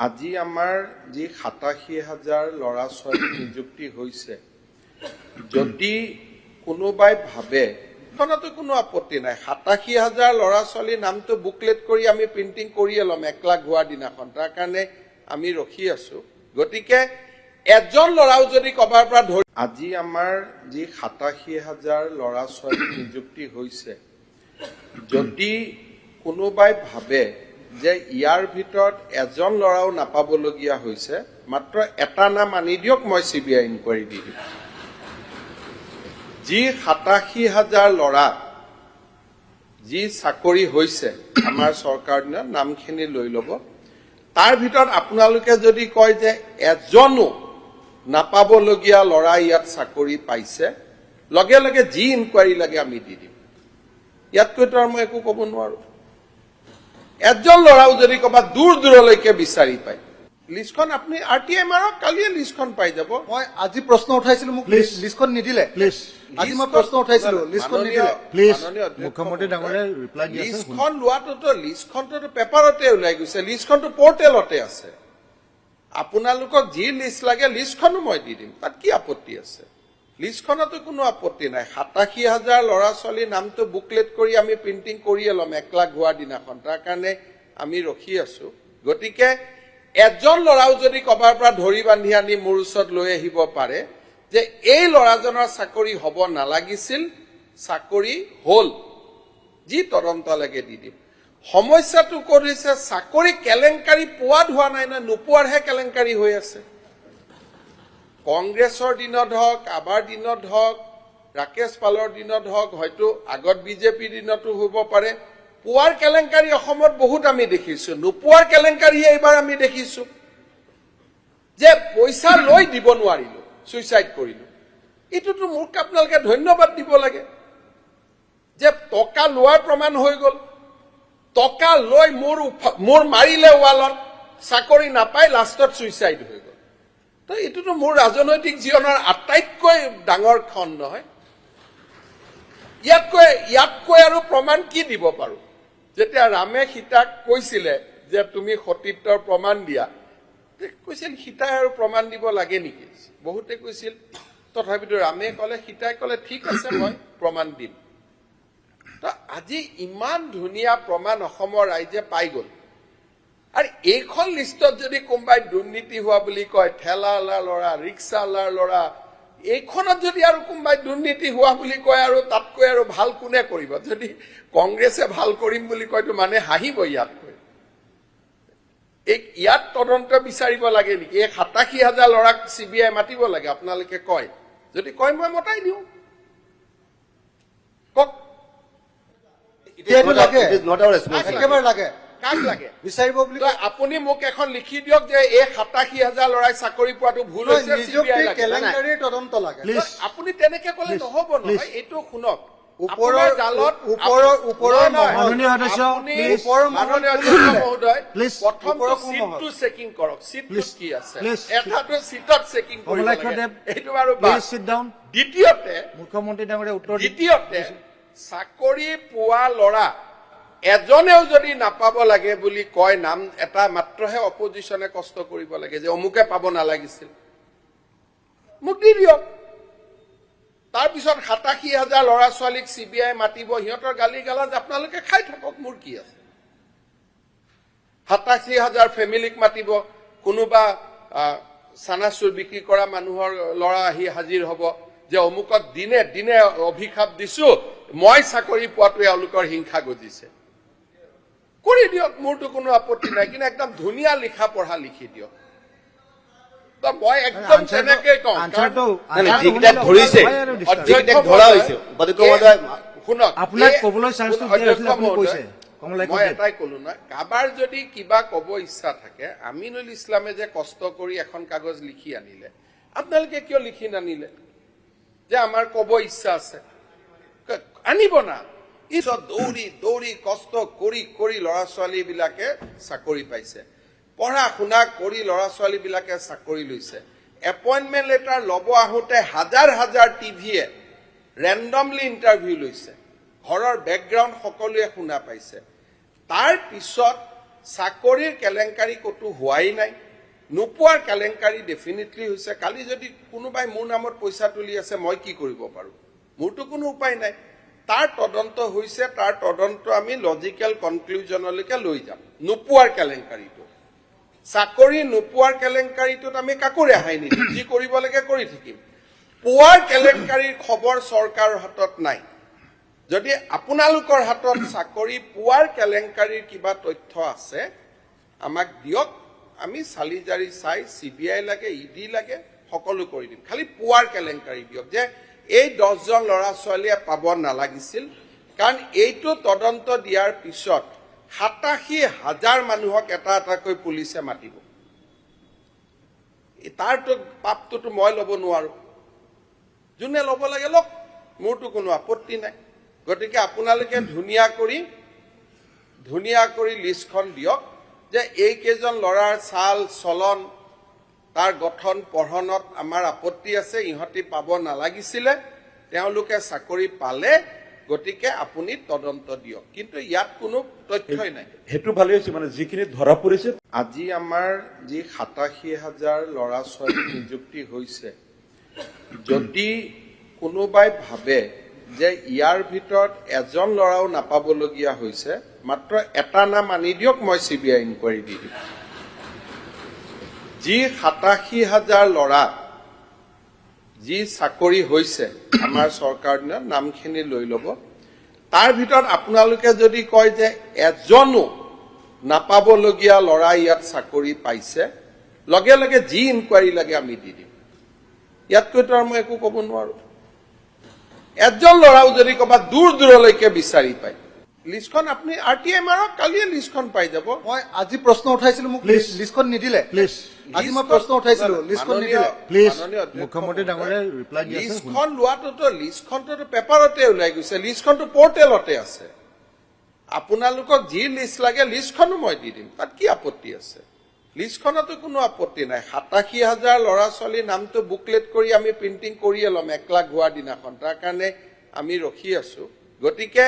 আজি আমাৰ যি ৮৭,০০০ ল'ৰা ছোৱালী নিযুক্তি হৈছে, যদি কোনোবাই ভাবে খনতো কোনো আপত্তি নাই, ৮৭,০০০ ল'ৰা ছোৱালীৰ নামটো বুকলেট কৰি আমি প্ৰিণ্টিং কৰিয়ে ল'ম ১ লাখ হোৱাৰ দিনাখন, তাৰ কাৰণে আমি ৰখি আছো। গতিকে এজন ল'ৰাও যদি কবাৰ পৰা ধৰি আজি আমাৰ যি ৮৭,০০০ ল'ৰা ছোৱালী নিযুক্তি হৈছে, যদি কোনোবাই ভাবে যে ইয়াৰ ভিতৰত এজন ল'ৰাও নাপাবলগীয়া হৈছে, মাত্ৰ এটা নাম আনি দিয়ক, মই CBI ইনকুৱাৰী দি দিম। যি ৮৭,০০০ ল'ৰা যি চাকৰি হৈছে আমাৰ চৰকাৰ দিনত নামখিনি লৈ ল'ব, তাৰ ভিতৰত আপোনালোকে যদি কয় যে এজনো নাপাবলগীয়া ল'ৰা ইয়াত চাকৰি পাইছে, লগে লগে যি ইনকুৱাৰী লাগে আমি দি দিম। ইয়াতকৈতো আৰু মই একো ক'ব নোৱাৰো। এজন ল'ৰাও যদি ক'বা দূৰ দূৰলৈকে বিচাৰি পায়, লিষ্টখন আপুনি RTI মাৰক, কালিয়ে লিষ্টখন পাই যাব। মই আজি প্ৰশ্ন উঠাইছিলো, মোক লিষ্টখন নিদিলে। প্লিজ আজি মই প্ৰশ্ন উঠাইছিলো, লিষ্টখন নিদিলে। প্লিজ মুখ্যমন্ত্ৰী ডাঙৰীয়া ৰিপ্লাই দি আছে। লিষ্টখন লোৱাটোতো লিষ্টখনটো পেপাৰতে ওলাই গৈছে, লিষ্টখনটো পৰ্টেলতে আছে। আপোনালোকক যি লিষ্ট লাগে লিষ্টখনো মই দি দিম, তাত কি আপত্তি আছে? লিষ্টখনতো কোনো আপত্তি নাই। ৮৭,০০০ ল'ৰা ছোৱালীৰ নামটো বুকলেট কৰি আমি প্ৰিণ্টিং কৰিয়ে ল'ম ১ লাখ হোৱাৰ দিনাখন, তাৰ কাৰণে আমি ৰখি আছো। গতিকে এজন ল'ৰাও যদি কবাৰ পৰা ধৰি বান্ধি আনি মোৰ ওচৰত লৈ আহিব পাৰে যে এই ল'ৰাজনৰ চাকৰি হ'ব নালাগিছিল, চাকৰি হ'ল, যি তদন্ত লাগে দি দিম। সমস্যাটো ক'ত হৈছে, চাকৰি কেলেংকাৰী পোৱাত হোৱা নাই না, নোপোৱাৰহে কেলেংকাৰী হৈ আছে। কংগ্ৰেছৰ দিনত হওক, আবাৰ দিনত হওক, ৰাকেশ পালৰ দিনত হওক, হয়তো আগত বিজেপিৰ দিনতো হ'ব পাৰে, পোৱাৰ কেলেংকাৰী অসমত বহুত আমি দেখিছো, নোপোৱাৰ কেলেংকাৰী এইবাৰ আমি দেখিছো। যে পইচা লৈ দিব নোৱাৰিলো, সুইচাইড কৰিলো, এইটোতো মোক আপোনালোকে ধন্যবাদ দিব লাগে যে টকা লোৱাৰ প্ৰমাণ হৈ গ'ল, টকা লৈ মোৰ মাৰিলে ৱালত, চাকৰি নাপাই লাষ্টত সুইচাইড হৈ গ'ল। তো এইটোতো মোৰ ৰাজনৈতিক জীৱনৰ আটাইতকৈ ডাঙৰ ক্ষণ নহয়। ইয়াতকৈ আৰু প্ৰমাণ কি দিব পাৰো? যেতিয়া ৰামে সীতাক কৈছিলে যে তুমি সতীত্বৰ প্ৰমাণ দিয়া, কৈছিল সীতাই আৰু প্ৰমাণ দিব লাগে নেকি? বহুতে কৈছিল, তথাপিতো ৰামে ক'লে, সীতাই ক'লে ঠিক আছে মই প্ৰমাণ দিম। তো আজি ইমান ধুনীয়া প্ৰমাণ অসমৰ ৰাইজে পাই গ'ল। আৰু এইখন লিষ্টত যদি কোনোবাই দুৰ্নীতি হোৱা বুলি কয়, ঠেলাৱালাৰ ল'ৰা, ৰিক্সাৱালাৰ ল'ৰা, এইখনত যদি আৰু কোনোবাই দুৰ্নীতি হোৱা বুলি কয়, আৰু তাতকৈ আৰু ভাল কোনে কৰিব? যদি কংগ্ৰেছে ভাল কৰিম বুলি কয়তো মানে হাঁহিব ইয়াতকৈ। ইয়াত তদন্ত বিচাৰিব লাগে নেকি? এই ৮৭,০০০ ল'ৰাক CBI মাতিব লাগে আপোনালোকে কয়, যদি কয় মই মতাই দিওঁ, কওক। একেবাৰে লাগে, কাক লাগে বিচাৰিব বুলি আপুনি মোক এখন লিখি দিয়ক যে এই ৮৭,০০০ ল'ৰাই চাকৰি পোৱাটো ভুল হৈছে, CBI লাগে। তদন্ত লাগে। আপুনি তেনেকে ক'লে নহ'ব নহয়। এইটো শুনক, ওপৰৰ জালত মাননীয় সদস্য মহোদয়, প্ৰথম চিটটো চেকিং কৰক, চিটটো কি আছে, এটাটো চিটত চেকিং কৰিব লাগে, এইটো বাৰু দ্বিতীয়তে মুখ্যমন্ত্ৰী ডাঙৰীয়া উত্তৰ দ্বিতীয়তে চাকৰি পোৱা ল'ৰা এজনেও যদি নাপাব লাগে বুলি কয়, নাম এটা মাত্ৰহে অপজিশ্যনে কষ্ট কৰিব লাগে যে অমুকে পাব নালাগিছিল, মোক দি দিয়ক। তাৰপিছত ৮৭,০০০ ল'ৰা ছোৱালীক CBI মাতিব, সিহঁতৰ গালি গালাজ আপোনালোকে খাই থাকক, মোৰ কি আছে। ৮৭,০০০ ফেমিলিক মাতিব, কোনোবা চানাচুৰ বিক্ৰী কৰা মানুহৰ ল'ৰা আহি হাজিৰ হ'ব যে অমুকত দিনে দিনে অভিশাপ দিছো, মই চাকৰি পোৱাটো এওঁলোকৰ হিংসা গজিছে, কৰি দিয়ক, মোৰতো কোনো আপত্তি নাই, কিন্তু একদম ধুনীয়া লিখা পঢ়া লিখি দিয়ক। মই একদম তেনেকে কওঁ, শুনক, মই এটাই কলো নহয়, কাবাৰ যদি কিবা কব ইচ্ছা থাকে, আমিনুল ইছলামে যে কষ্ট কৰি এখন কাগজ লিখি আনিলে, আপোনালোকে কিয় লিখি নানিলে যে আমাৰ কব ইচ্ছা আছে? আনিব না। দৌৰি দৌৰি কষ্ট কৰি কৰি ল'ৰা ছোৱালী বিলাকে চাকৰি পাইছে, পঢ়া শুনা কৰি ল'ৰা ছোৱালী বিলাকে চাকৰি লৈছে। এপইণ্টমেণ্ট লেটাৰ ল'ব আহোঁতে হাজাৰ হাজাৰ টিভিয়ে ৰেণ্ডমলি ইণ্টাৰভিউ লৈছে, ঘৰৰ বেকগ্ৰাউণ্ড সকলোৱে শুনা পাইছে। তাৰ পিছত চাকৰিৰ কেলেংকাৰী ক'তো হোৱাই নাই, নোপোৱাৰ কেলেংকাৰী ডেফিনেটলি হৈছে। কালি যদি কোনোবাই মোৰ নামত পইচা তুলি আছে, মই কি কৰিব পাৰোঁ? মোৰতো কোনো উপায় নাই। তাৰ তদন্ত হৈছে, তাৰ তদন্ত আমি লজিকেল কনক্লুজনলৈকে লৈ যাম। নোপোৱাৰ কেলেংকাৰীটো, চাকৰি নোপোৱাৰ কেলেংকাৰীটোত আমি কাকো ৰেহাই নিদিম, যি কৰিব লাগে কৰি থাকিম। পোৱাৰ কেলেংকাৰীৰ খবৰ চৰকাৰৰ হাতত নাই। যদি আপোনালোকৰ হাতত চাকৰি পোৱাৰ কেলেংকাৰীৰ কিবা তথ্য আছে, আমাক দিয়ক, আমি চালি জাৰি চাই CBI লাগে, ED লাগে, সকলো কৰি দিম। খালি পোৱাৰ কেলেংকাৰী দিয়ক, যে এই 10জন ল'ৰা ছোৱালীয়ে পাব নালাগিছিল। কাৰণ এইটো তদন্ত দিয়াৰ পিছত 87,000 মানুহক এটা এটাকৈ পুলিচে মাতিব। তাৰতো পাপটোতো মই ল'ব নোৱাৰো, যোনে ল'ব লাগে লওক, মোৰতো কোনো আপত্তি নাই। গতিকে আপোনালোকে ধুনীয়া কৰি লিষ্টখন দিয়ক, যে এইকেইজন ল'ৰাৰ চাল চলন, তাৰ গঠন পঢ়নত আমাৰ আপত্তি আছে, ইহঁতি পাব নালাগিছিলে, তেওঁলোকে চাকৰি পালে, গতিকে আপুনি তদন্ত দিয়ক। কিন্তু ইয়াত কোনো তথ্যই নাই। সেইটো ভালে হৈছে, মানে যিখিনি ধৰা পৰিছে। আজি আমাৰ যি 87,000 ল'ৰা ছোৱালী নিযুক্তি হৈছে, যদি কোনোবাই ভাবে যে ইয়াৰ ভিতৰত এজন ল'ৰাও নাপাবলগীয়া হৈছে, মাত্ৰ এটা নাম আনি দিয়ক, মই CBI ইনকুৱাৰী দি দিম। যি 87,000 ল'ৰা যি চাকৰি হৈছে আমাৰ চৰকাৰ দিনত, নামখিনি লৈ ল'ব। তাৰ ভিতৰত আপোনালোকে যদি কয় যে এজনো নাপাবলগীয়া ল'ৰা ইয়াত চাকৰি পাইছে, লগে লগে যি ইনকুৱাৰী লাগে আমি দি দিম। ইয়াতকৈতো আৰু মই একো ক'ব নোৱাৰো। এজন ল'ৰাও যদি ক'ৰবাত দূৰ দূৰলৈকে বিচাৰি পায়, লিষ্টখন আপুনি RTI মাৰক, কালিয়ে লিষ্টখন পাই যাব। মই আজি প্ৰশ্ন উঠাইছিলো, মোক লিষ্টখন নিদিলে। প্লিজ আজি মই প্ৰশ্ন উঠাইছিলো, লিষ্টখন নিদিলে। প্লিজ, মাননীয় অধ্যক্ষ মুখ্যমন্ত্ৰী ডাঙৰীয়াই ৰিপ্লাই দি আছে। লিষ্টখন লোৱাটোতো, লিষ্টখনতো পেপাৰতে ওলাই গৈছে, লিষ্টখনতো পৰ্টেলতে আছে। আপোনালোকক যি লিষ্ট লাগে লিষ্টখনো মই দি দিম, তাত কি আপত্তি আছে? লিষ্টখনতো কোনো আপত্তি নাই। 87,000 ল'ৰা ছোৱালীৰ নামটো বুকলেট কৰি আমি প্ৰিণ্টিং কৰিয়ে ল'ম 1 লাখ হোৱাৰ দিনাখন। তাৰ কাৰণে আমি ৰখি আছো। গতিকে